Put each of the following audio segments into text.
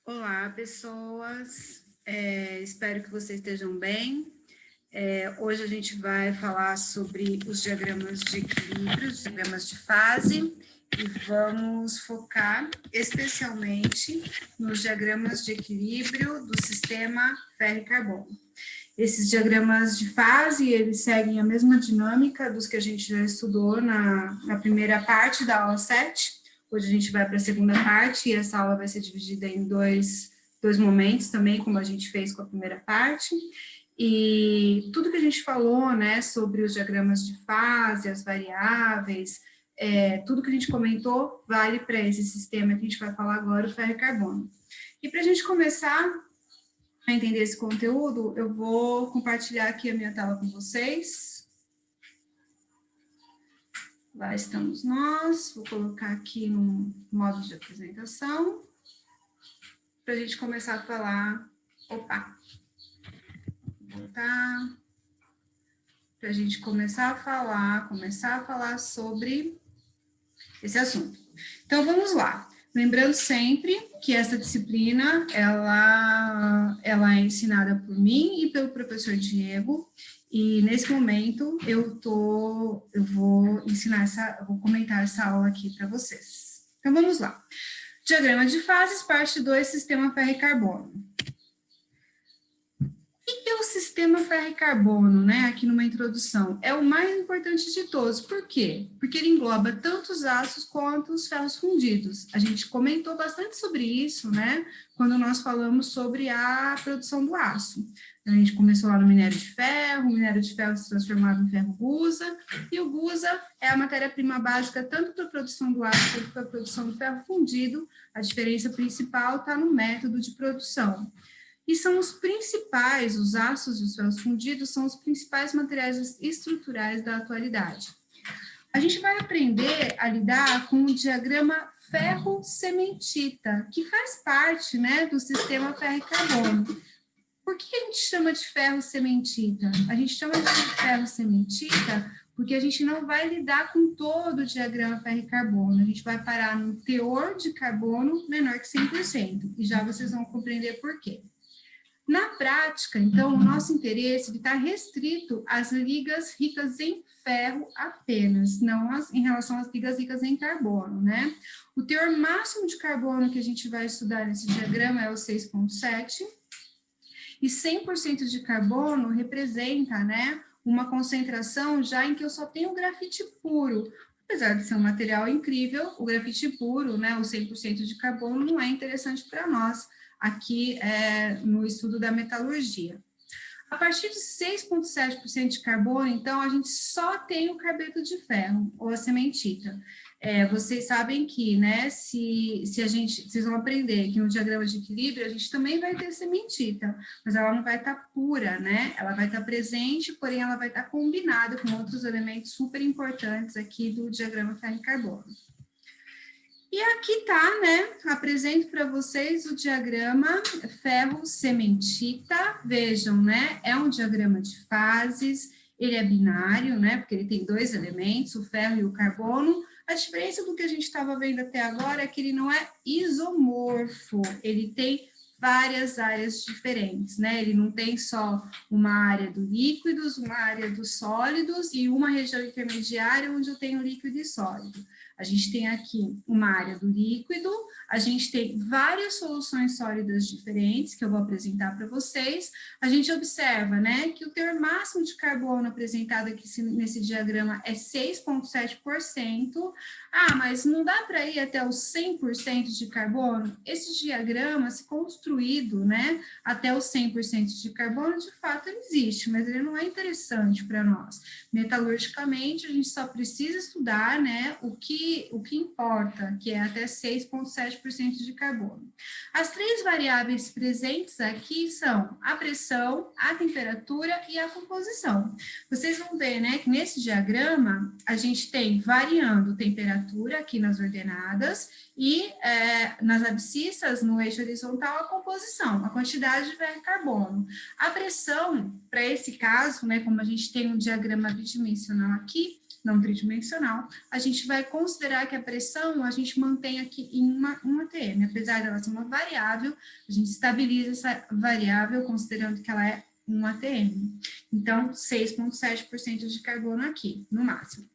Olá, pessoas. Espero que vocês estejam bem. Hoje a gente vai falar sobre os diagramas de equilíbrio, os diagramas de fase, e vamos focar especialmente nos diagramas de equilíbrio do sistema ferro e carbono. Esses diagramas de fase, eles seguem a mesma dinâmica dos que a gente já estudou na primeira parte da aula 7. Hoje a gente vai para a segunda parte, e essa aula vai ser dividida em dois momentos também, como a gente fez com a primeira parte. E tudo que a gente falou, né, sobre os diagramas de fase, as variáveis, tudo que a gente comentou vale para esse sistema que a gente vai falar agora, o ferro e carbono. E para a gente começar a entender esse conteúdo, eu vou compartilhar aqui a minha tela com vocês. Lá estamos nós. Vou colocar aqui no modo de apresentação, para a gente começar a falar. Opa! Vou voltar. Para a gente começar a falar sobre esse assunto. Então, vamos lá. Lembrando sempre que essa disciplina, ela é ensinada por mim e pelo professor Diego, e nesse momento eu vou comentar essa aula aqui para vocês. Então, vamos lá. Diagrama de fases, parte 2, sistema ferro e carbono. O que é o sistema ferro e carbono, né? Aqui numa introdução. É o mais importante de todos. Por quê? Porque ele engloba tanto os aços quanto os ferros fundidos. A gente comentou bastante sobre isso, né? Quando nós falamos sobre a produção do aço. A gente começou lá no minério de ferro, o minério de ferro se transformava em ferro gusa, e o gusa é a matéria-prima básica tanto para a produção do aço quanto para a produção do ferro fundido. A diferença principal está no método de produção. E são os principais, os aços e os ferros fundidos são os principais materiais estruturais da atualidade. A gente vai aprender a lidar com o diagrama ferro-cementita, que faz parte, né, do sistema ferro e carbono. Por que a gente chama de ferro-cementita? A gente chama de ferro-cementita porque a gente não vai lidar com todo o diagrama ferro e carbono, a gente vai parar no teor de carbono menor que 100%, e já vocês vão compreender por quê. Na prática, então, o nosso interesse está restrito às ligas ricas em ferro apenas, não em relação às ligas ricas em carbono, né? O teor máximo de carbono que a gente vai estudar nesse diagrama é o 6,7, e 100% de carbono representa, né, uma concentração já em que eu só tenho grafite puro. Apesar de ser um material incrível, o grafite puro, né, o 100% de carbono, não é interessante para nós, aqui no estudo da metalurgia. A partir de 6,7% de carbono, então, a gente só tem o carbeto de ferro, ou a cementita. Vocês sabem que, né, vocês vão aprender que no diagrama de equilíbrio, a gente também vai ter cementita, mas ela não vai estar pura, né, ela vai estar presente, porém ela vai estar combinada com outros elementos super importantes aqui do diagrama ferro e carbono. E aqui tá, né, apresento para vocês o diagrama ferro-cementita. Vejam, né, é um diagrama de fases, ele é binário, né, porque ele tem dois elementos, o ferro e o carbono. A diferença do que a gente estava vendo até agora é que ele não é isomorfo, ele tem várias áreas diferentes, né, ele não tem só uma área do líquidos, uma área dos sólidos e uma região intermediária onde eu tenho líquido e sólido. A gente tem aqui uma área do líquido, a gente tem várias soluções sólidas diferentes, que eu vou apresentar para vocês. A gente observa, né, que o teor máximo de carbono apresentado aqui nesse diagrama é 6,7%. Ah, mas não dá para ir até os 100% de carbono? Esse diagrama, se construído, né, até os 100% de carbono, de fato ele existe, mas ele não é interessante para nós. Metalurgicamente, a gente só precisa estudar, né, o que importa, que é até 6,7% de carbono. As três variáveis presentes aqui são a pressão, a temperatura e a composição. Vocês vão ver, né, que nesse diagrama a gente tem variando temperatura aqui nas ordenadas e nas abscissas, no eixo horizontal, a composição, a quantidade de ferro e carbono. A pressão, para esse caso, né, como a gente tem um diagrama bidimensional aqui, não tridimensional, a gente vai considerar que a pressão a gente mantém aqui em uma ATM, apesar dela ser uma variável, a gente estabiliza essa variável considerando que ela é um ATM. Então, 6,7% de carbono aqui, no máximo.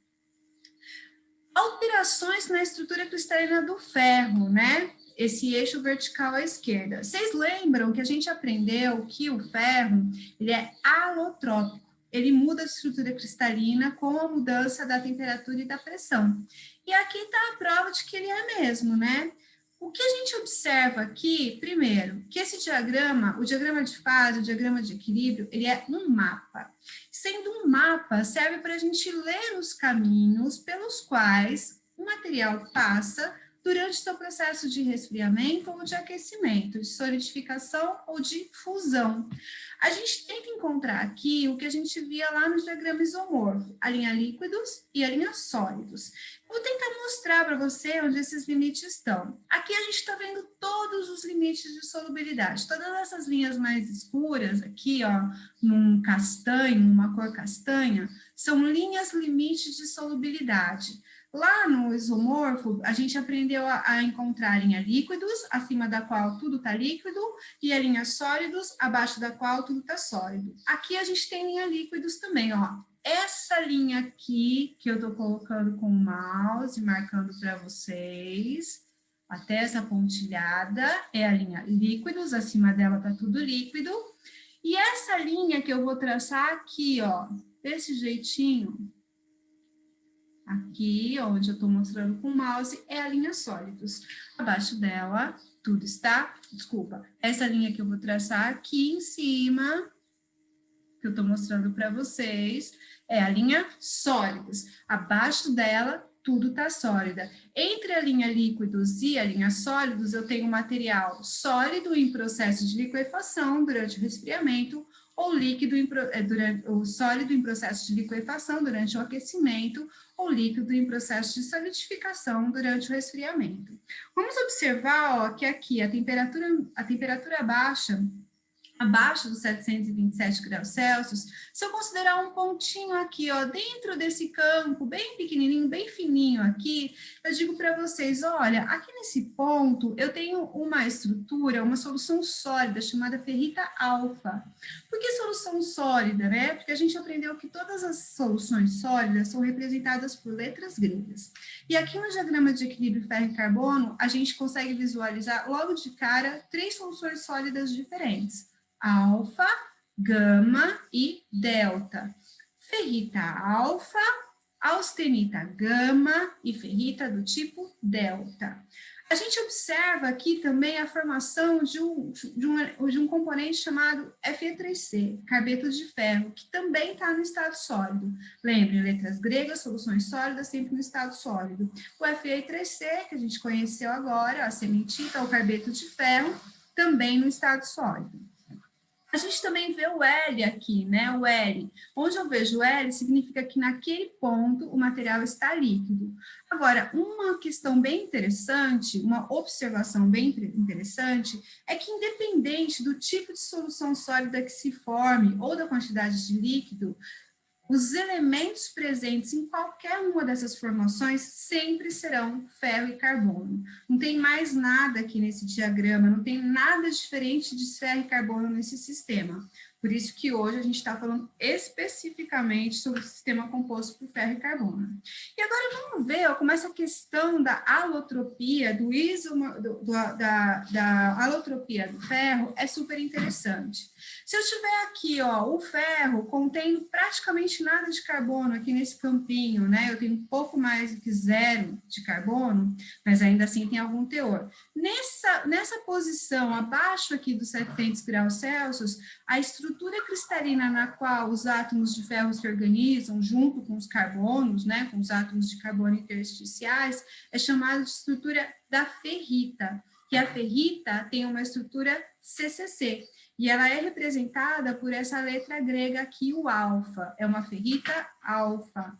Alterações na estrutura cristalina do ferro, né? Esse eixo vertical à esquerda. Vocês lembram que a gente aprendeu que o ferro, ele é alotrópico. Ele muda a estrutura cristalina com a mudança da temperatura e da pressão. E aqui está a prova de que ele é mesmo, né? O que a gente observa aqui, primeiro, que esse diagrama, o diagrama de fase, o diagrama de equilíbrio, ele é um mapa. Sendo um mapa, serve para a gente ler os caminhos pelos quais o material passa durante seu processo de resfriamento ou de aquecimento, de solidificação ou de fusão. A gente tenta encontrar aqui o que a gente via lá no diagrama isomorfo, a linha líquidos e a linha sólidos. Vou tentar mostrar para você onde esses limites estão. Aqui a gente está vendo todos os limites de solubilidade. Todas essas linhas mais escuras aqui, ó, num castanho, uma cor castanha, são linhas limites de solubilidade. Lá no isomorfo, a gente aprendeu a encontrar a linha líquidos, acima da qual tudo está líquido, e a linha sólidos, abaixo da qual tudo está sólido. Aqui a gente tem linha líquidos também, ó. Essa linha aqui, que eu estou colocando com o mouse, marcando para vocês, até essa pontilhada, é a linha líquidos, acima dela está tudo líquido. E essa linha que eu vou traçar aqui, ó, desse jeitinho, aqui, onde eu estou mostrando com o mouse, é a linha sólidos. Abaixo dela, tudo está... Desculpa, essa linha que eu vou traçar aqui em cima, que eu estou mostrando para vocês, é a linha sólidos. Abaixo dela, tudo está sólida. Entre a linha líquidos e a linha sólidos, eu tenho material sólido em processo de liquefação durante o resfriamento, ou líquido ou sólido em processo de liquefação durante o aquecimento, ou líquido em processo de solidificação durante o resfriamento. Vamos observar, ó, que aqui a temperatura baixa, abaixo dos 727 graus Celsius, se eu considerar um pontinho aqui, ó, dentro desse campo, bem pequenininho, bem fininho aqui, eu digo para vocês, olha, aqui nesse ponto, eu tenho uma estrutura, uma solução sólida, chamada ferrita alfa. Por que solução sólida, né? Porque a gente aprendeu que todas as soluções sólidas são representadas por letras gregas. E aqui no diagrama de equilíbrio ferro e carbono, a gente consegue visualizar logo de cara 3 soluções sólidas diferentes: alfa, gama e delta. Ferrita alfa, austenita gama e ferrita do tipo delta. A gente observa aqui também a formação de um componente chamado Fe3C, carbeto de ferro, que também está no estado sólido. Lembrem, letras gregas, soluções sólidas, sempre no estado sólido. O Fe3C, que a gente conheceu agora, a cementita, o carbeto de ferro, também no estado sólido. A gente também vê o L aqui, né? O L. Onde eu vejo o L, significa que naquele ponto o material está líquido. Agora, uma questão bem interessante, uma observação bem interessante, é que independente do tipo de solução sólida que se forme ou da quantidade de líquido, os elementos presentes em qualquer uma dessas formações sempre serão ferro e carbono. Não tem mais nada aqui nesse diagrama, não tem nada diferente de ferro e carbono nesse sistema. Por isso que hoje a gente está falando especificamente sobre o sistema composto por ferro e carbono. E agora vamos ver como essa questão da alotropia, da alotropia do ferro é super interessante. Se eu tiver aqui, ó, o ferro contendo praticamente nada de carbono aqui nesse campinho, né? Eu tenho um pouco mais do que 0 de carbono, mas ainda assim tem algum teor. Nessa posição, abaixo aqui dos 700 graus Celsius, a estrutura cristalina na qual os átomos de ferro se organizam junto com os carbonos, né, com os átomos de carbono intersticiais, é chamada de estrutura da ferrita, que a ferrita tem uma estrutura CCC, e ela é representada por essa letra grega aqui, o alfa, é uma ferrita alfa.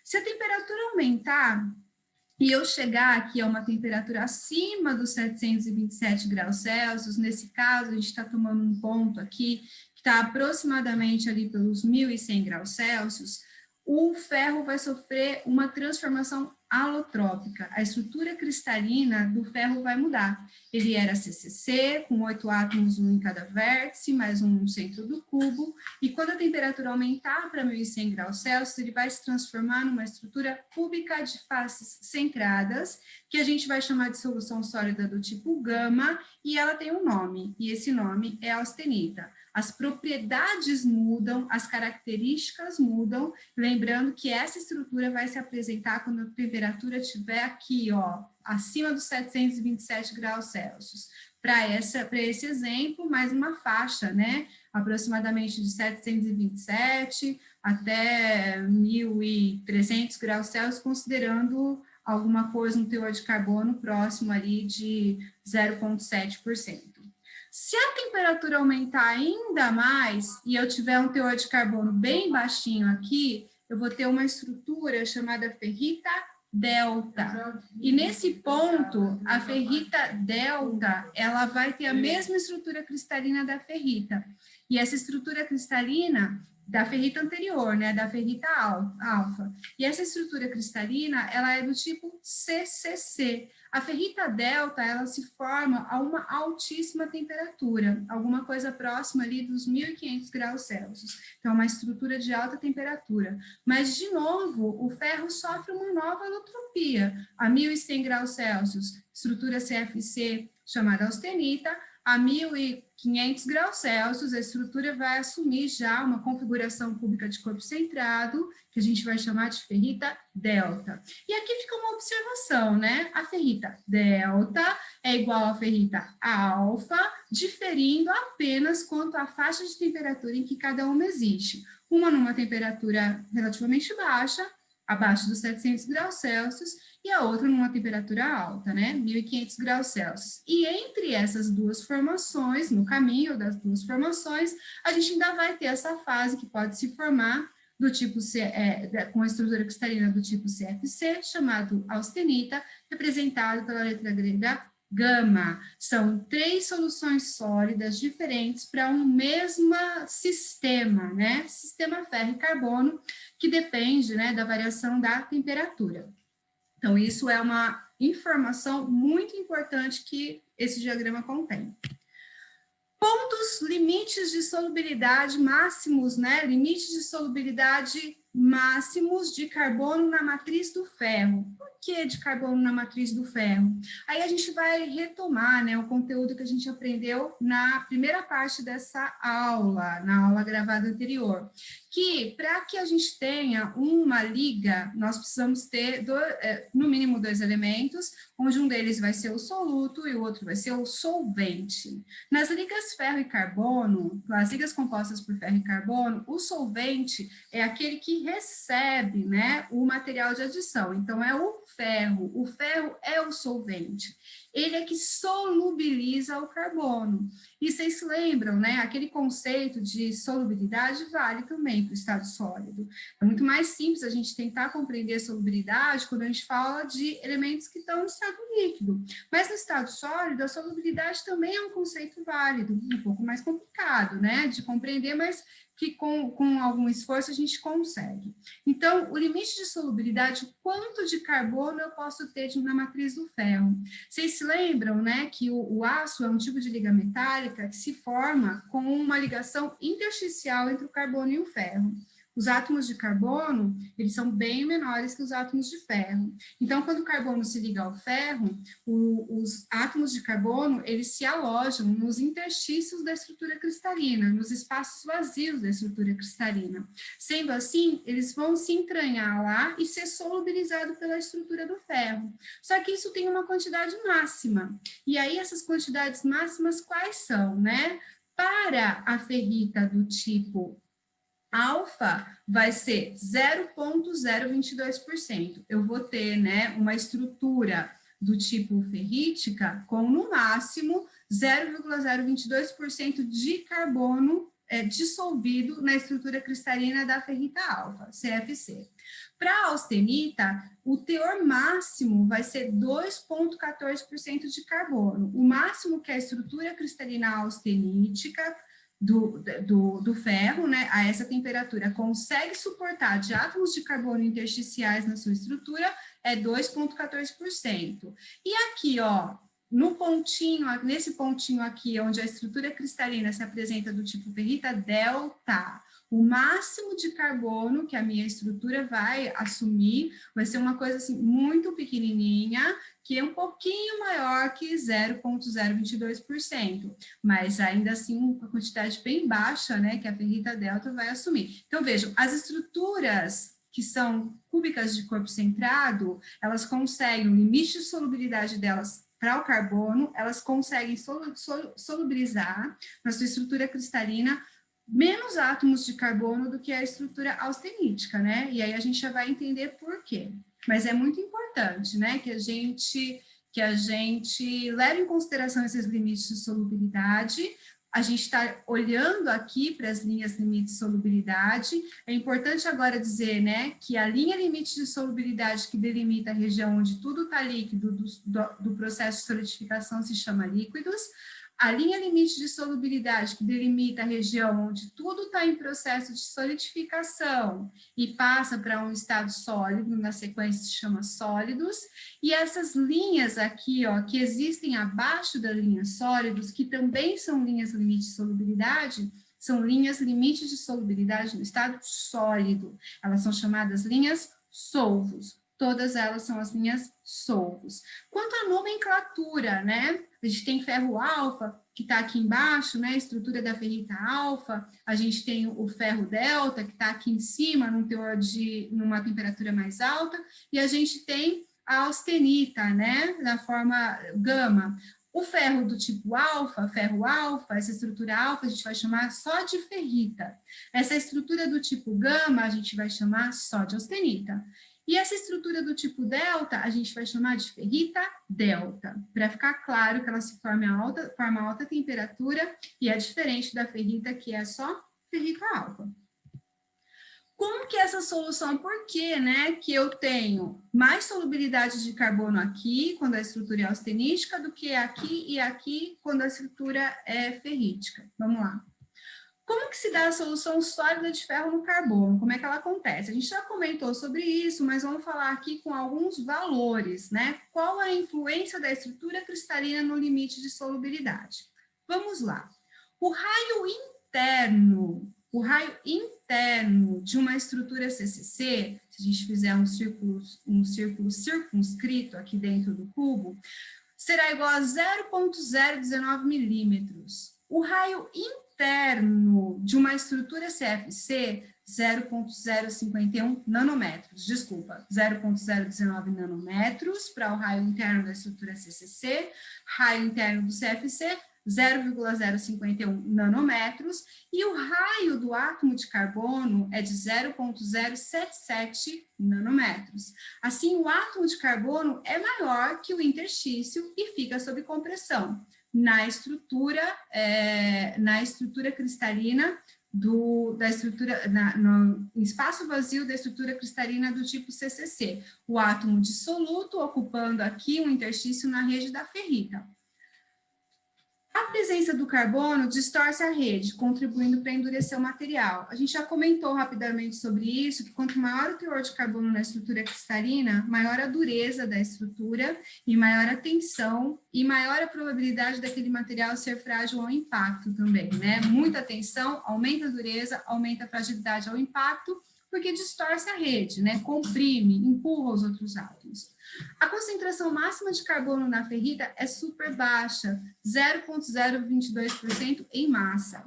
Se a temperatura aumentar, e eu chegar aqui a uma temperatura acima dos 727 graus Celsius, nesse caso, a gente está tomando um ponto aqui, que está aproximadamente ali pelos 1.100 graus Celsius, o ferro vai sofrer uma transformação alotrópica. A estrutura cristalina do ferro vai mudar. Ele era CCC, com 8 átomos, um em cada vértice, mais um no centro do cubo, e quando a temperatura aumentar para 1.100 graus Celsius, ele vai se transformar numa estrutura cúbica de faces centradas, que a gente vai chamar de solução sólida do tipo gama, e ela tem um nome, e esse nome é austenita. As propriedades mudam, as características mudam, lembrando que essa estrutura vai se apresentar quando a temperatura estiver aqui, ó, acima dos 727 graus Celsius. Para esse exemplo, mais uma faixa, né? Aproximadamente de 727 até 1.300 graus Celsius, considerando alguma coisa, um teor de carbono próximo ali de 0,7%. Se a temperatura aumentar ainda mais e eu tiver um teor de carbono bem baixinho aqui, eu vou ter uma estrutura chamada ferrita delta. E nesse ponto, a ferrita delta, ela vai ter a mesma estrutura cristalina da ferrita. E essa estrutura cristalina da ferrita anterior, né, da ferrita alfa. E essa estrutura cristalina, ela é do tipo CCC. A ferrita delta, ela se forma a uma altíssima temperatura, alguma coisa próxima ali dos 1.500 graus Celsius. Então, é uma estrutura de alta temperatura. Mas, de novo, o ferro sofre uma nova alotropia. A 1.100 graus Celsius, estrutura CFC, chamada austenita. A 1.500 graus Celsius, a estrutura vai assumir já uma configuração cúbica de corpo centrado, que a gente vai chamar de ferrita delta. E aqui fica uma observação, né? A ferrita delta é igual à ferrita alfa, diferindo apenas quanto à faixa de temperatura em que cada uma existe. Uma numa temperatura relativamente baixa, abaixo dos 700 graus Celsius, e a outra numa temperatura alta, né, 1.500 graus Celsius. E entre essas duas formações, no caminho das duas formações, a gente ainda vai ter essa fase que pode se formar do tipo com a estrutura cristalina do tipo CFC, chamado austenita, representado pela letra grega gama. São 3 soluções sólidas diferentes para um mesmo sistema, né, sistema ferro e carbono, que depende, né, da variação da temperatura. Então, isso é uma informação muito importante que esse diagrama contém. Pontos, limites de solubilidade máximos, né? Limites de solubilidade máximos de carbono na matriz do ferro. Por que de carbono na matriz do ferro? Aí a gente vai retomar, né, o conteúdo que a gente aprendeu na primeira parte dessa aula, na aula gravada anterior, que para que a gente tenha uma liga, nós precisamos ter no mínimo 2 elementos, onde um deles vai ser o soluto e o outro vai ser o solvente. Nas ligas ferro e carbono, as ligas compostas por ferro e carbono, o solvente é aquele que recebe, né, o material de adição. Então, é o ferro é o solvente. Ele é que solubiliza o carbono. E vocês se lembram, né? Aquele conceito de solubilidade vale também para o estado sólido. É muito mais simples a gente tentar compreender a solubilidade quando a gente fala de elementos que estão no estado líquido. Mas no estado sólido, a solubilidade também é um conceito válido, um pouco mais complicado, né? De compreender, mas que com algum esforço a gente consegue. Então, o limite de solubilidade, quanto de carbono eu posso ter na matriz do ferro? Vocês se lembram, né, que o aço é um tipo de liga metálica que se forma com uma ligação intersticial entre o carbono e o ferro. Os átomos de carbono, eles são bem menores que os átomos de ferro. Então, quando o carbono se liga ao ferro, os átomos de carbono, eles se alojam nos interstícios da estrutura cristalina, nos espaços vazios da estrutura cristalina. Sendo assim, eles vão se entranhar lá e ser solubilizados pela estrutura do ferro. Só que isso tem uma quantidade máxima. E aí, essas quantidades máximas quais são, né? Para a ferrita do tipo alfa vai ser 0,022%. Eu vou ter, né, uma estrutura do tipo ferrítica com, no máximo, 0,022% de carbono dissolvido na estrutura cristalina da ferrita alfa, CFC. Para a austenita, o teor máximo vai ser 2,14% de carbono. O máximo que a estrutura cristalina austenítica do ferro, né, a essa temperatura, consegue suportar de átomos de carbono intersticiais na sua estrutura, é 2,14%. E aqui, ó, no pontinho, nesse pontinho aqui, onde a estrutura cristalina se apresenta do tipo ferrita delta, o máximo de carbono que a minha estrutura vai assumir vai ser uma coisa assim muito pequenininha, que é um pouquinho maior que 0,022%, mas ainda assim uma quantidade bem baixa, né, que a ferrita delta vai assumir. Então, vejam, as estruturas que são cúbicas de corpo centrado, elas conseguem, o limite de solubilidade delas para o carbono, elas conseguem solubilizar na sua estrutura cristalina menos átomos de carbono do que a estrutura austenítica, né? E aí a gente já vai entender por quê. Mas é muito importante, né, que a gente leve em consideração esses limites de solubilidade. A gente está olhando aqui para as linhas limites de solubilidade. É importante agora dizer, né, que a linha limite de solubilidade que delimita a região onde tudo está líquido do processo de solidificação se chama líquidos. A linha limite de solubilidade que delimita a região onde tudo está em processo de solidificação e passa para um estado sólido, na sequência se chama sólidos, e essas linhas aqui, ó, que existem abaixo da linha sólidos, que também são linhas limite de solubilidade, são linhas limite de solubilidade no estado sólido. Elas são chamadas linhas solvos. Todas elas são as linhas solvos. Quanto à nomenclatura, né? A gente tem ferro alfa, que está aqui embaixo, né? A estrutura da ferrita alfa. A gente tem o ferro delta, que está aqui em cima, numa temperatura mais alta. E a gente tem a austenita, né? Da forma gama. O ferro do tipo alfa, ferro alfa, essa estrutura alfa, a gente vai chamar só de ferrita. Essa estrutura do tipo gama, a gente vai chamar só de austenita. E essa estrutura do tipo delta, a gente vai chamar de ferrita delta, para ficar claro que ela se forma a alta temperatura e é diferente da ferrita, que é só ferrita alfa. Como que essa solução, por que, né, que eu tenho mais solubilidade de carbono aqui, quando a estrutura é austenítica, do que aqui e aqui, quando a estrutura é ferrítica? Vamos lá. Como que se dá a solução sólida de ferro no carbono? Como é que ela acontece? A gente já comentou sobre isso, mas vamos falar aqui com alguns valores, né? Qual a influência da estrutura cristalina no limite de solubilidade? Vamos lá. O raio interno de uma estrutura CCC, se a gente fizer um círculo circunscrito aqui dentro do cubo, será igual a 0,019 milímetros. O raio interno de uma estrutura CFC, 0,051 nanômetros, desculpa, 0,019 nanômetros para o raio interno da estrutura CCC, raio interno do CFC, 0,051 nanômetros, e o raio do átomo de carbono é de 0,077 nanômetros. Assim, o átomo de carbono é maior que o interstício e fica sob compressão na estrutura cristalina no espaço vazio da estrutura cristalina do tipo CCC, o átomo dissoluto ocupando aqui um interstício na rede da ferrita. A presença do carbono distorce a rede, contribuindo para endurecer o material. A gente já comentou rapidamente sobre isso, que quanto maior o teor de carbono na estrutura cristalina, maior a dureza da estrutura e maior a tensão e maior a probabilidade daquele material ser frágil ao impacto também, né? Muita tensão aumenta a dureza, aumenta a fragilidade ao impacto, porque distorce a rede, né? Comprime, empurra os outros átomos. A concentração máxima de carbono na ferrita é super baixa, 0,022% em massa.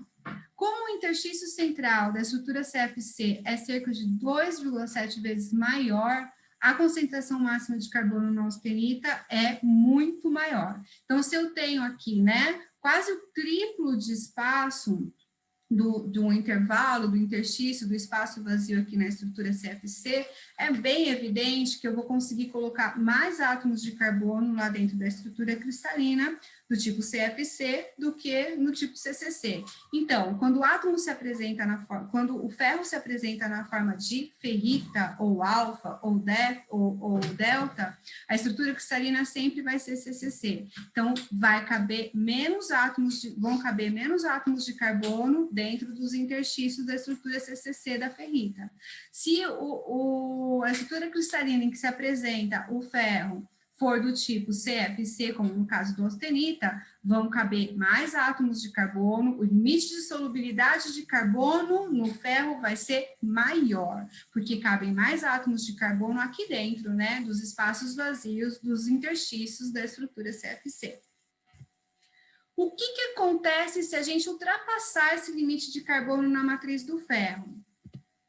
Como o interstício central da estrutura CFC é cerca de 2,7 vezes maior, a concentração máxima de carbono na austenita é muito maior. Então, se eu tenho aqui, né, quase o triplo de espaço do intervalo, do interstício, do espaço vazio aqui na estrutura CFC, é bem evidente que eu vou conseguir colocar mais átomos de carbono lá dentro da estrutura cristalina do tipo CFC do que no tipo CCC. Então, quando o átomo se apresenta quando o ferro se apresenta na forma de ferrita, ou alfa, ou delta, a estrutura cristalina sempre vai ser CCC. Então, vão caber menos átomos de carbono dentro dos interstícios da estrutura CCC da ferrita. Se a estrutura cristalina em que se apresenta o ferro for do tipo CFC, como no caso do austenita, vão caber mais átomos de carbono, o limite de solubilidade de carbono no ferro vai ser maior, porque cabem mais átomos de carbono aqui dentro, né, dos espaços vazios dos interstícios da estrutura CFC. O que acontece se a gente ultrapassar esse limite de carbono na matriz do ferro?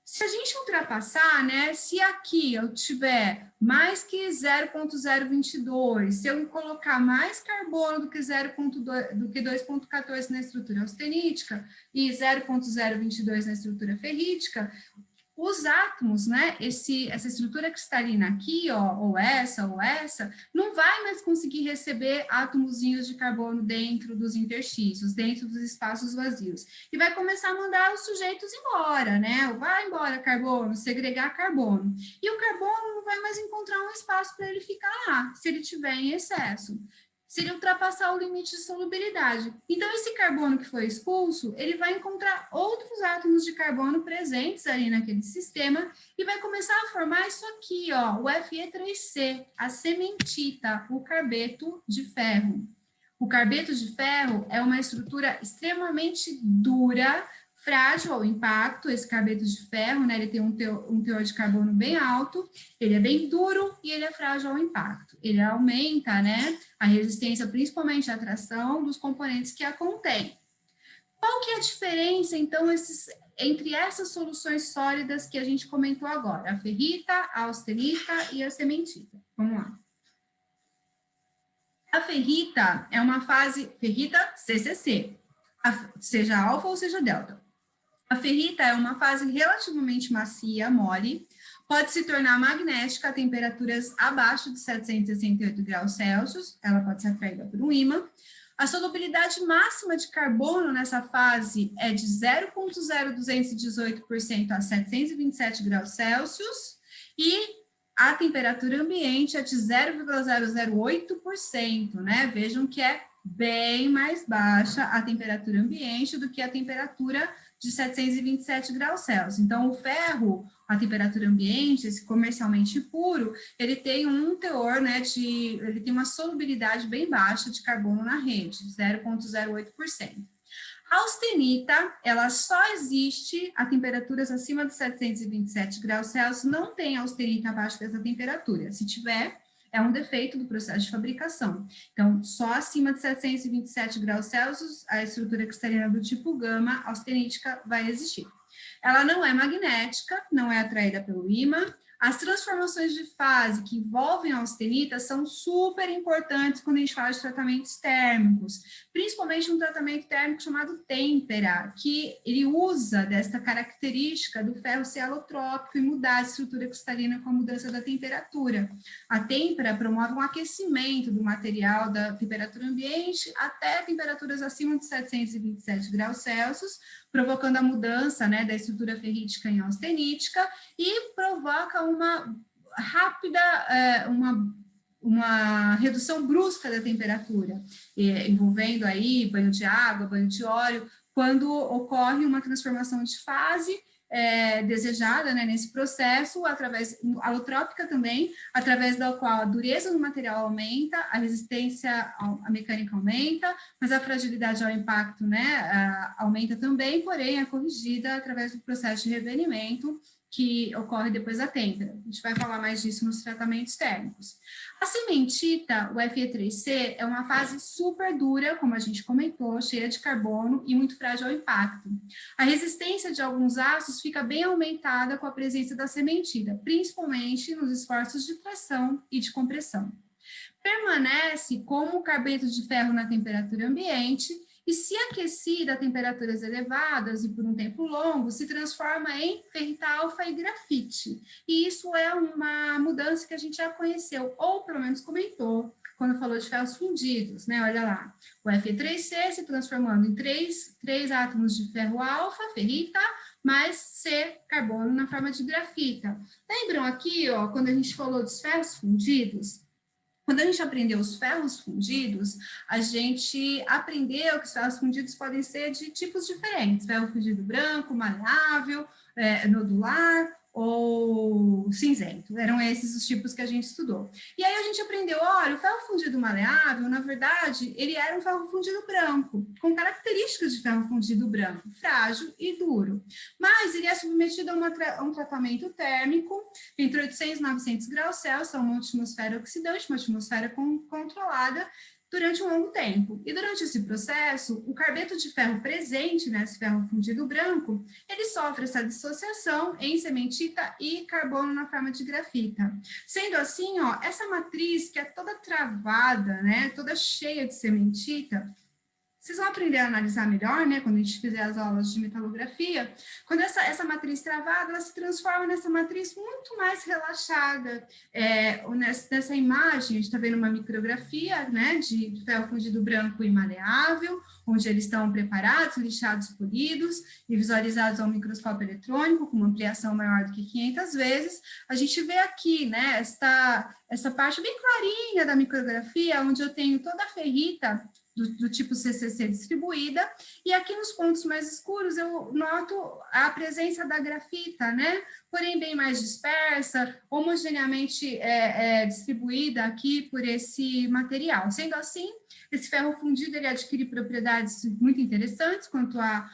Se a gente ultrapassar, né, se aqui eu tiver mais que 0,022, se eu colocar mais carbono do que 2,14 na estrutura austenítica e 0,022 na estrutura ferrítica, os átomos, né, essa estrutura cristalina aqui, ó, ou essa, não vai mais conseguir receber átomozinhos de carbono dentro dos interstícios, dentro dos espaços vazios. E vai começar a mandar os sujeitos embora, né? Vai embora carbono, segregar carbono. E o carbono não vai mais encontrar um espaço para ele ficar lá, se ele tiver em excesso. Se ele ultrapassar o limite de solubilidade. Então, esse carbono que foi expulso, ele vai encontrar outros átomos de carbono presentes ali naquele sistema e vai começar a formar isso aqui, ó, o Fe3C, a cementita, o carbeto de ferro. O carbeto de ferro é uma estrutura extremamente dura, frágil ao impacto, esse carbeto de ferro, né, ele tem um teor de carbono bem alto, ele é bem duro e ele é frágil ao impacto. Ele aumenta, né, a resistência, principalmente à atração, dos componentes que a contêm. Qual que é a diferença, então, entre essas soluções sólidas que a gente comentou agora? A ferrita, a austenita e a cementita. Vamos lá. A ferrita é uma fase, ferrita CCC, seja alfa ou seja delta. A ferrita é uma fase relativamente macia, mole, pode se tornar magnética a temperaturas abaixo de 768 graus Celsius, ela pode ser atraída por um ímã. A solubilidade máxima de carbono nessa fase é de 0,0218% a 727 graus Celsius e a temperatura ambiente é de 0,008%, né? Vejam que é bem mais baixa a temperatura ambiente do que a temperatura de 727 graus Celsius. Então, o ferro, a temperatura ambiente, esse comercialmente puro, ele tem um teor, né, ele tem uma solubilidade bem baixa de carbono na rede, 0,08%. A austenita, ela só existe a temperaturas acima de 727 graus Celsius, não tem austenita abaixo dessa temperatura. Se tiver, é um defeito do processo de fabricação. Então, só acima de 727 graus Celsius, a estrutura cristalina do tipo gama austenítica vai existir. Ela não é magnética, não é atraída pelo ímã. As transformações de fase que envolvem a austenita são super importantes quando a gente fala de tratamentos térmicos, principalmente um tratamento térmico chamado têmpera, que ele usa desta característica do ferro ser alotrópico e mudar a estrutura cristalina com a mudança da temperatura. A têmpera promove um aquecimento do material da temperatura ambiente até temperaturas acima de 727 graus Celsius, provocando a mudança, né, da estrutura ferrítica em austenítica e provoca uma rápida, uma redução brusca da temperatura, envolvendo aí banho de água, banho de óleo, quando ocorre uma transformação de fase desejada, né, nesse processo, alotrópica também, através da qual a dureza do material aumenta, a resistência à mecânica aumenta, mas a fragilidade ao impacto, né, aumenta também, porém é corrigida através do processo de revenimento que ocorre depois da têmpera. A gente vai falar mais disso nos tratamentos térmicos. A cementita, o Fe3C, é uma fase super dura, como a gente comentou, cheia de carbono e muito frágil ao impacto. A resistência de alguns aços fica bem aumentada com a presença da cementita, principalmente nos esforços de tração e de compressão. Permanece como carbeto de ferro na temperatura ambiente e, se aquecida a temperaturas elevadas e por um tempo longo, se transforma em ferrita alfa e grafite. E isso é uma mudança que a gente já conheceu, ou pelo menos comentou, quando falou de ferros fundidos, né? Olha lá, o Fe3C se transformando em três átomos de ferro alfa, ferrita, mais C, carbono, na forma de grafita. Lembram aqui, ó, quando a gente falou dos ferros fundidos? Quando a gente aprendeu os ferros fundidos, a gente aprendeu que os ferros fundidos podem ser de tipos diferentes. Ferro fundido branco, maleável, nodular ou cinzento. Eram esses os tipos que a gente estudou. E aí a gente aprendeu, olha, o ferro fundido maleável, na verdade, ele era um ferro fundido branco, com características de ferro fundido branco, frágil e duro. Mas ele é submetido a um tratamento térmico entre 800 e 900 graus Celsius, uma atmosfera oxidante, uma atmosfera controlada, durante um longo tempo. E durante esse processo, o carbeto de ferro presente nesse ferro fundido branco, ele sofre essa dissociação em cementita e carbono na forma de grafita. Sendo assim, ó, essa matriz que é toda travada, né, toda cheia de cementita, vocês vão aprender a analisar melhor, né, quando a gente fizer as aulas de metalografia, quando essa matriz travada, ela se transforma nessa matriz muito mais relaxada. Nessa imagem, a gente está vendo uma micrografia, né, de ferro fundido branco e maleável, onde eles estão preparados, lixados, polidos e visualizados ao microscópio eletrônico, com uma ampliação maior do que 500 vezes. A gente vê aqui, né, essa parte bem clarinha da micrografia, onde eu tenho toda a ferrita do tipo CCC distribuída, e aqui nos pontos mais escuros eu noto a presença da grafita, né? Porém bem mais dispersa, homogeneamente distribuída aqui por esse material. Sendo assim, esse ferro fundido ele adquire propriedades muito interessantes quanto à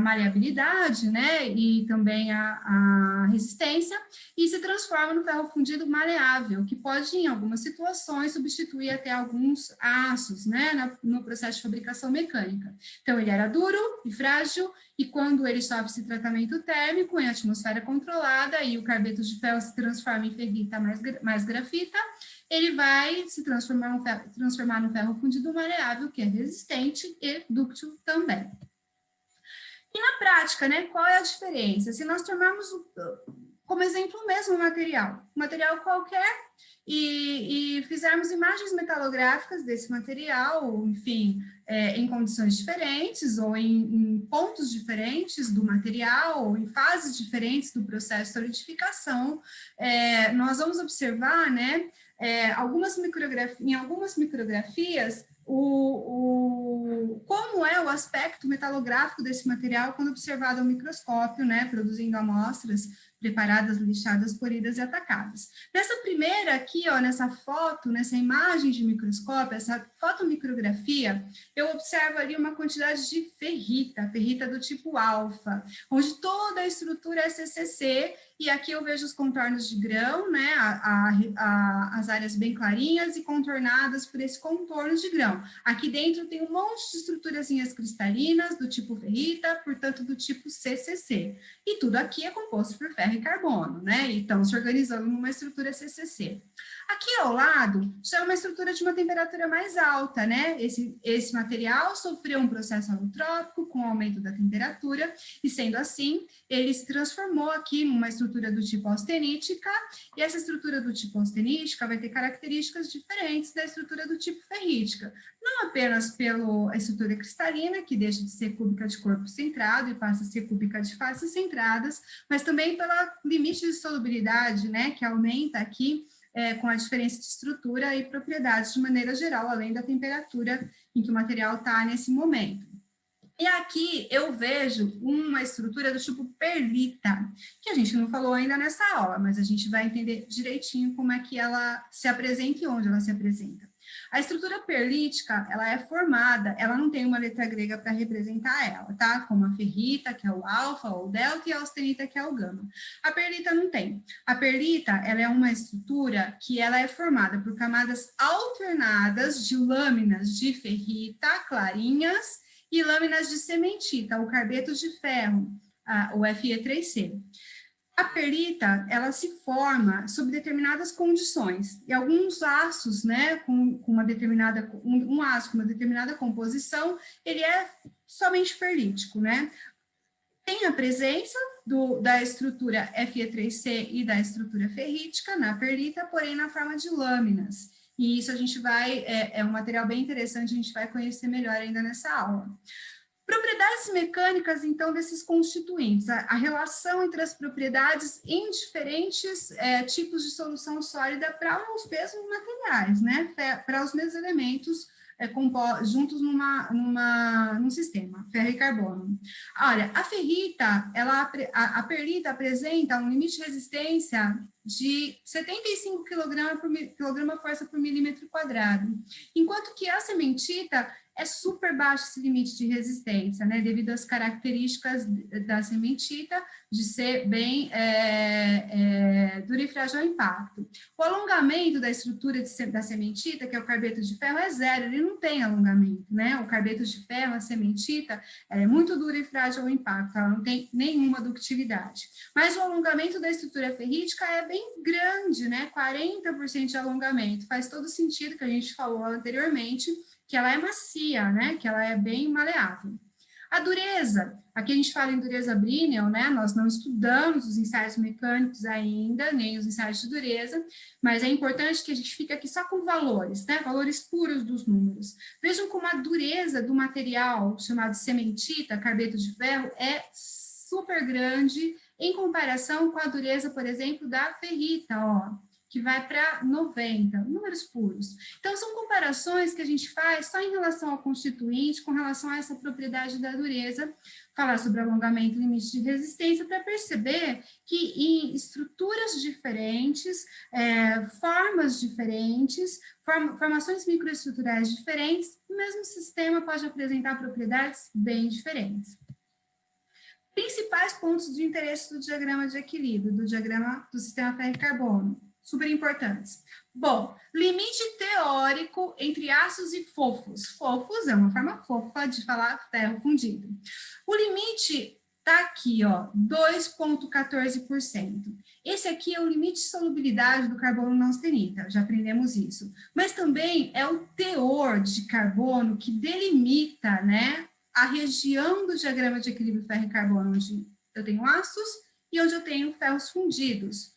maleabilidade, né? E também a resistência, e se transforma no ferro fundido maleável, que pode, em algumas situações, substituir até alguns aços, né? No processo de fabricação mecânica. Então, ele era duro e frágil, e quando ele sofre esse tratamento térmico em atmosfera controlada e o carbeto de ferro se transforma em ferrita mais grafita, ele vai se transformar no ferro fundido maleável, que é resistente e dúctil também. E na prática, né, qual é a diferença? Se nós tomarmos como exemplo mesmo um material qualquer, e fizermos imagens metalográficas desse material, enfim, em condições diferentes, ou em pontos diferentes do material, ou em fases diferentes do processo de solidificação, nós vamos observar, né, em algumas micrografias, como é o aspecto metalográfico desse material quando observado ao microscópio, né, produzindo amostras preparadas, lixadas, polidas e atacadas. Nessa primeira aqui, ó, nessa foto, nessa imagem de microscópio, essa fotomicrografia, eu observo ali uma quantidade de ferrita do tipo alfa, onde toda a estrutura é CCC, e aqui eu vejo os contornos de grão, né, as áreas bem clarinhas e contornadas por esse contorno de grão. Aqui dentro tem um monte de estruturazinhas cristalinas do tipo ferrita, portanto do tipo CCC. E tudo aqui é composto por ferro e carbono, né, e estão se organizando numa estrutura CCC. Aqui ao lado, já é uma estrutura de uma temperatura mais alta, né? Esse material sofreu um processo alotrópico com o aumento da temperatura, e sendo assim, ele se transformou aqui numa estrutura do tipo austenítica, e essa estrutura do tipo austenítica vai ter características diferentes da estrutura do tipo ferrítica. Não apenas pela estrutura cristalina, que deixa de ser cúbica de corpo centrado e passa a ser cúbica de faces centradas, mas também pela limite de solubilidade, né? Que aumenta aqui, com a diferença de estrutura e propriedades de maneira geral, além da temperatura em que o material está nesse momento. E aqui eu vejo uma estrutura do tipo perlita, que a gente não falou ainda nessa aula, mas a gente vai entender direitinho como é que ela se apresenta e onde ela se apresenta. A estrutura perlítica, ela é formada, ela não tem uma letra grega para representar ela, tá? Como a ferrita, que é o alfa ou o delta, e a austenita, que é o gama. A perlita não tem. A perlita, ela é uma estrutura que ela é formada por camadas alternadas de lâminas de ferrita clarinhas e lâminas de cementita, o carbeto de ferro, o Fe3C. A perlita, ela se forma sob determinadas condições, e alguns aços, né, com uma determinada, um aço com uma determinada composição, ele é somente perlítico, né? Tem a presença da estrutura Fe3C e da estrutura ferrítica na perlita, porém na forma de lâminas. E isso a gente vai, é um material bem interessante, a gente vai conhecer melhor ainda nessa aula. Propriedades mecânicas, então, desses constituintes, a relação entre as propriedades em diferentes tipos de solução sólida para os mesmos materiais, né? Para os mesmos elementos juntos num sistema, ferro e carbono. Olha, a ferrita, a perlita apresenta um limite de resistência de 75 kg força por milímetro quadrado, enquanto que a cementita é super baixo esse limite de resistência, né, devido às características da cementita de ser bem dura e frágil ao impacto. O alongamento da estrutura da cementita, que é o carbeto de ferro, é zero, ele não tem alongamento, né? O carbeto de ferro, a cementita, é muito dura e frágil ao impacto, ela não tem nenhuma ductilidade. Mas o alongamento da estrutura ferrítica é bem grande, né? 40% de alongamento, faz todo sentido que a gente falou anteriormente, que ela é macia, né? Que ela é bem maleável. A dureza, aqui a gente fala em dureza Brinell, né? Nós não estudamos os ensaios mecânicos ainda, nem os ensaios de dureza, mas é importante que a gente fique aqui só com valores, né? Valores puros dos números. Vejam como a dureza do material chamado cementita, carbeto de ferro, é super grande em comparação com a dureza, por exemplo, da ferrita, ó, que vai para 90, números puros. Então, são comparações que a gente faz só em relação ao constituinte, com relação a essa propriedade da dureza, falar sobre alongamento e limite de resistência, para perceber que em estruturas diferentes, formas diferentes, formações microestruturais diferentes, o mesmo sistema pode apresentar propriedades bem diferentes. Principais pontos de interesse do diagrama de equilíbrio, do diagrama do sistema ferro e carbono. Super importantes. Bom, limite teórico entre ácidos e fofos. Fofos é uma forma fofa de falar ferro fundido. O limite está aqui, ó, 2,14%. Esse aqui é o limite de solubilidade do carbono não austenita, já aprendemos isso. Mas também é o teor de carbono que delimita, né, a região do diagrama de equilíbrio ferro e carbono, onde eu tenho ácidos e onde eu tenho ferros fundidos.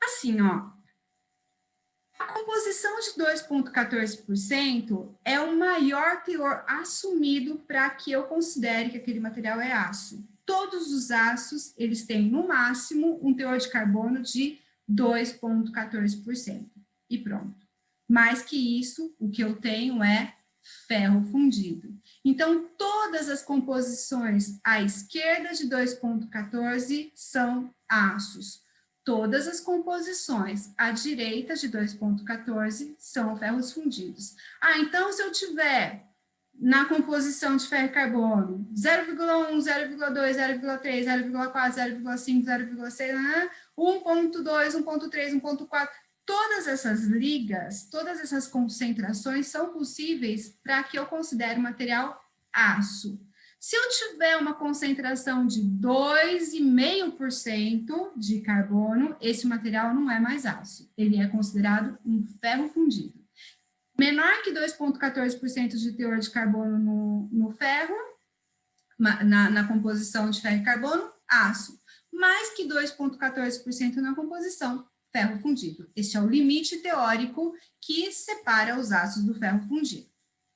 Assim, ó, a composição de 2,14% é o maior teor assumido para que eu considere que aquele material é aço. Todos os aços, eles têm, no máximo, um teor de carbono de 2,14%. E pronto. Mais que isso, o que eu tenho é ferro fundido. Então, todas as composições à esquerda de 2,14 são aços. Todas as composições à direita de 2,14 são ferros fundidos. Ah, então se eu tiver na composição de ferro e carbono 0,1, 0,2, 0,3, 0,4, 0,5, 0,6, 1,2, 1,3, 1,4, todas essas ligas, todas essas concentrações são possíveis para que eu considere o material aço. Se eu tiver uma concentração de 2,5% de carbono, esse material não é mais aço. Ele é considerado um ferro fundido. Menor que 2,14% de teor de carbono no ferro, na composição de ferro e carbono, aço. Mais que 2,14% na composição, ferro fundido. Esse é o limite teórico que separa os ácidos do ferro fundido.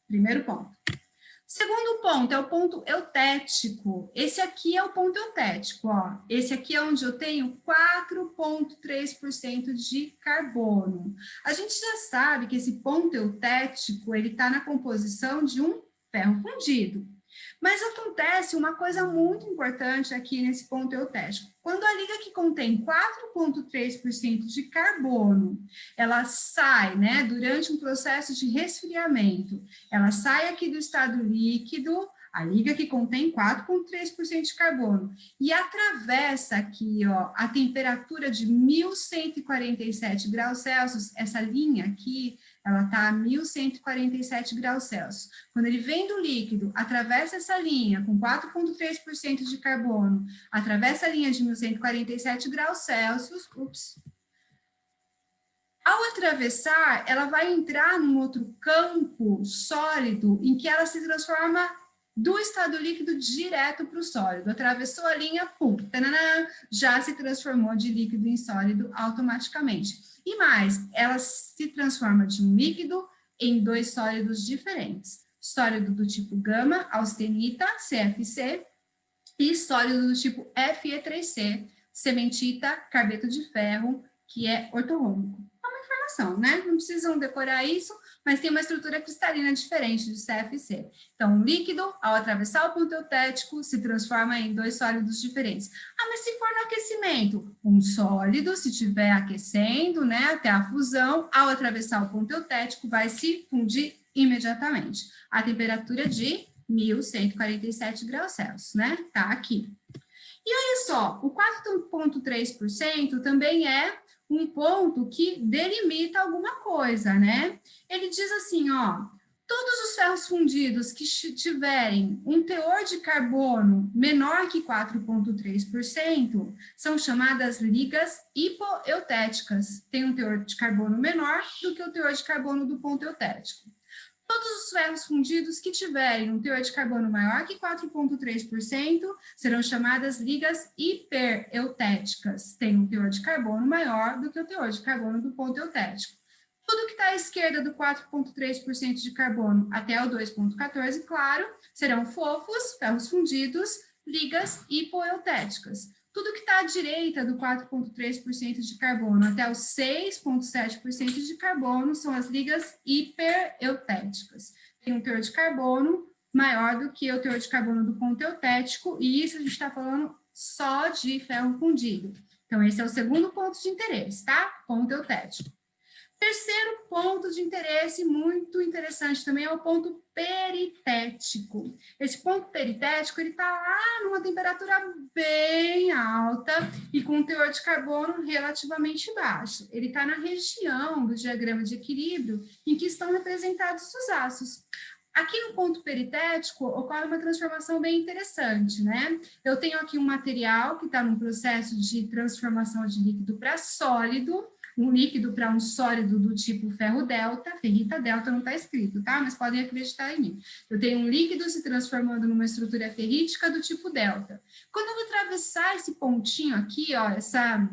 Primeiro ponto. Segundo ponto é o ponto eutético. Esse aqui é o ponto eutético, ó. Esse aqui é onde eu tenho 4,3% de carbono. A gente já sabe que esse ponto eutético, ele está na composição de um ferro fundido. Mas acontece uma coisa muito importante aqui nesse ponto eutético. Quando a liga que contém 4,3% de carbono, ela sai, né, durante um processo de resfriamento, ela sai aqui do estado líquido, a liga que contém 4,3% de carbono, e atravessa aqui, ó, a temperatura de 1.147 graus Celsius, essa linha aqui, ela está a 1.147 graus Celsius. Quando ele vem do líquido, atravessa essa linha com 4,3% de carbono, atravessa a linha de 1.147 graus Celsius, ao atravessar, ela vai entrar num outro campo sólido em que ela se transforma do estado líquido direto para o sólido. Atravessou a linha, pum, tananã, já se transformou de líquido em sólido automaticamente. E mais, ela se transforma de um líquido em 2 sólidos diferentes. Sólido do tipo gama, austenita, CFC, e sólido do tipo Fe3C, cementita, carbeto de ferro, que é ortorrômbico. É uma informação, né? Não precisam decorar isso, mas tem uma estrutura cristalina diferente de CFC. Então, um líquido, ao atravessar o ponto eutético, se transforma em 2 sólidos diferentes. Ah, mas se for no aquecimento, um sólido, se estiver aquecendo, né, até a fusão, ao atravessar o ponto eutético, vai se fundir imediatamente. A temperatura de 1.147 graus Celsius, né? Tá aqui. E olha só, o 4,3% também é um ponto que delimita alguma coisa, né? Ele diz assim, ó, todos os ferros fundidos que tiverem um teor de carbono menor que 4,3% são chamadas ligas hipoeutéticas. Tem um teor de carbono menor do que o teor de carbono do ponto eutético. Todos os ferros fundidos que tiverem um teor de carbono maior que 4,3% serão chamadas ligas hipereutéticas. Tem um teor de carbono maior do que o teor de carbono do ponto eutético. Tudo que está à esquerda do 4,3% de carbono até o 2,14%, claro, serão fofos, ferros fundidos, ligas hipoeutéticas. Tudo que está à direita do 4,3% de carbono até os 6,7% de carbono são as ligas hipereutéticas. Tem um teor de carbono maior do que o teor de carbono do ponto eutético, e isso a gente está falando só de ferro fundido. Então, esse é o segundo ponto de interesse, tá? Ponto eutético. Terceiro ponto de interesse muito interessante também é o ponto peritético. Esse ponto peritético, ele está lá numa temperatura bem alta e com um teor de carbono relativamente baixo. Ele está na região do diagrama de equilíbrio em que estão representados os ácidos. Aqui no ponto peritético ocorre uma transformação bem interessante, né? Eu tenho aqui um material que está num processo de transformação de líquido para sólido, um líquido para um sólido do tipo ferro delta, ferrita delta não está escrito, tá? Mas podem acreditar em mim. Eu tenho um líquido se transformando numa estrutura ferrítica do tipo delta. Quando eu vou atravessar esse pontinho aqui, ó, essa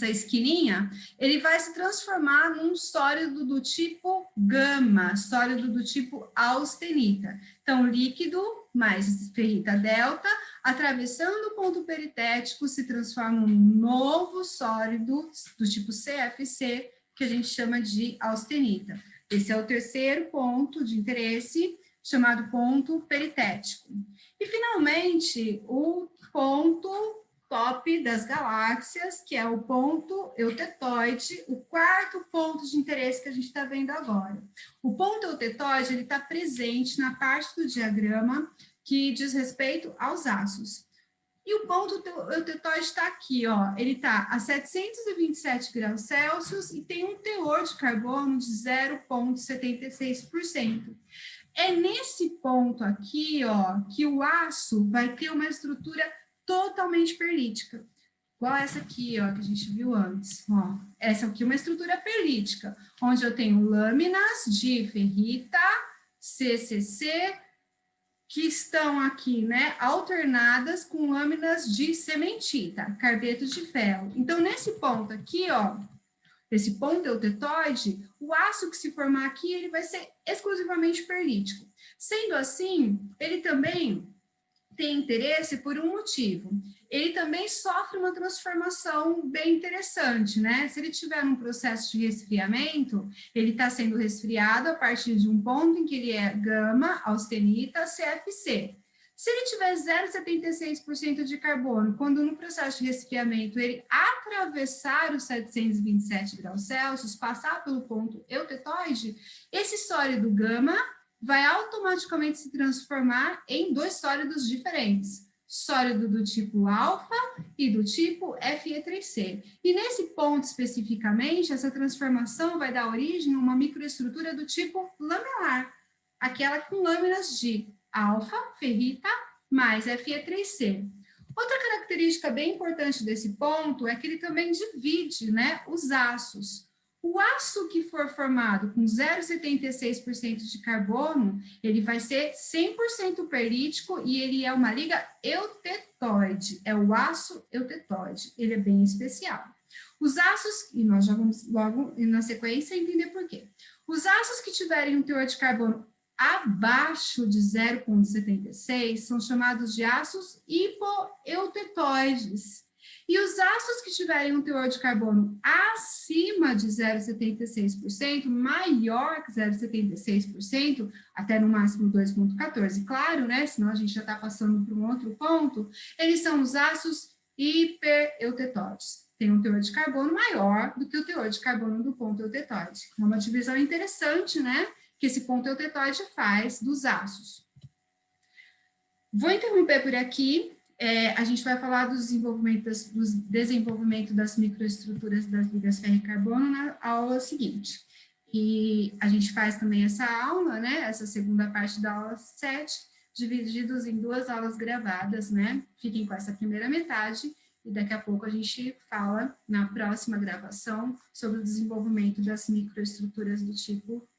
esquininha, ele vai se transformar num sólido do tipo gama, sólido do tipo austenita. Então, líquido mais ferrita delta, atravessando o ponto peritético, se transforma num novo sólido do tipo CFC, que a gente chama de austenita. Esse é o terceiro ponto de interesse, chamado ponto peritético. E, finalmente, o ponto top das galáxias, que é o ponto eutetoide, o quarto ponto de interesse que a gente está vendo agora. O ponto eutetoide, ele está presente na parte do diagrama que diz respeito aos ácidos. E o ponto eutetoide está aqui, ó, ele está a 727 graus Celsius e tem um teor de carbono de 0,76%. É nesse ponto aqui, ó, que o aço vai ter uma estrutura totalmente perlítica, igual essa aqui, ó, que a gente viu antes, ó. Essa aqui é uma estrutura perlítica, onde eu tenho lâminas de ferrita, CCC, que estão aqui, né, alternadas com lâminas de cementita, carbeto de ferro. Então, nesse ponto aqui, ó, esse ponto eutetoide, o aço que se formar aqui, ele vai ser exclusivamente perlítico. Sendo assim, ele também tem interesse por um motivo. Ele também sofre uma transformação bem interessante, né? Se ele tiver um processo de resfriamento, ele está sendo resfriado a partir de um ponto em que ele é gama, austenita, CFC. Se ele tiver 0,76% de carbono, quando no processo de resfriamento ele atravessar os 727 graus Celsius, passar pelo ponto eutetoide, esse sólido gama vai automaticamente se transformar em 2 sólidos diferentes, sólido do tipo alfa e do tipo Fe3C. E nesse ponto especificamente, essa transformação vai dar origem a uma microestrutura do tipo lamelar, aquela com lâminas de alfa, ferrita, mais Fe3C. Outra característica bem importante desse ponto é que ele também divide, né, os ácidos. O aço que for formado com 0,76% de carbono, ele vai ser 100% perlítico e ele é uma liga eutetóide, é o aço eutetóide, ele é bem especial. Os aços, e nós já vamos logo na sequência entender por quê. Os aços que tiverem um teor de carbono abaixo de 0,76 são chamados de aços hipoeutetóides. E os ácidos que tiverem um teor de carbono acima de 0,76%, maior que 0,76%, até no máximo 2,14%, claro, né? Senão a gente já está passando para um outro ponto, eles são os ácidos hipereutetóides. Tem um teor de carbono maior do que o teor de carbono do ponto eutetóide. É uma divisão interessante, né? Que esse ponto eutetóide faz dos ácidos. Vou interromper por aqui. A gente vai falar do desenvolvimento das microestruturas das ligas ferro e carbono na aula seguinte. E a gente faz também essa aula, né? Essa segunda parte da aula 7, divididos em 2 aulas gravadas, né? Fiquem com essa primeira metade e daqui a pouco a gente fala na próxima gravação sobre o desenvolvimento das microestruturas do tipo,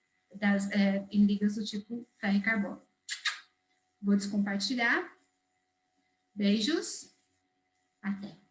em ligas do tipo ferro e carbono. Vou descompartilhar. Beijos. Até.